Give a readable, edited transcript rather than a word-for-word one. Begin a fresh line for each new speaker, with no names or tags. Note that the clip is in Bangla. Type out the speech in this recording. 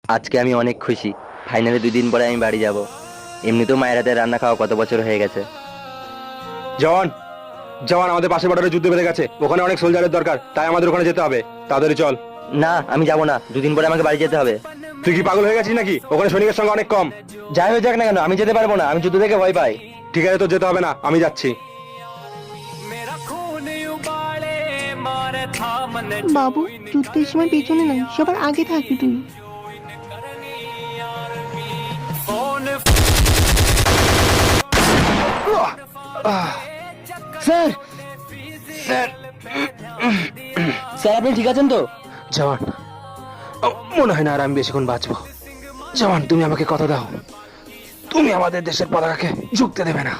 আজকে আমি অনেক খুশি। ফাইনালি 2 দিন পরে আমি বাড়ি যাব। এমনিতেও মায়ের হাতে রান্না খাওয়া কত বছর হয়ে গেছে।
জওয়ান, জওয়ান, আমাদের পাশের বর্ডারে যুদ্ধ বেড়ে গেছে, ওখানে অনেক সোলজারের দরকার, তাই আমাদের ওখানে যেতে হবে। তাড়াতাড়ি চল।
না, আমি যাব না। 2 দিন পরে আমাকে বাড়ি যেতে হবে।
তুই কি পাগল হয়ে গেছিস নাকি? ওখানে সৈনিকের সংখ্যা অনেক কম।
যাই হয়ে যাক না কেন, আমি যেতে পারবো না। আমি যুদ্ধ থেকে ভয় পাই।
ঠিক আছে, তো যেতে হবে না, আমি যাচ্ছি।
বাবু, যুদ্ধের সময় পেছনে নাই, সবার আগে থাকবি তুই।
স্যার, স্যার, স্যার, আপনি ঠিক আছেন তো?
জওয়ান, মনে হয় না আর আমি বেশিক্ষণ বাঁচবো। জওয়ান, তুমি আমাকে কথা দাও, তুমি আমাদের দেশের পতাকাকে ঝুঁকতে দেবে না।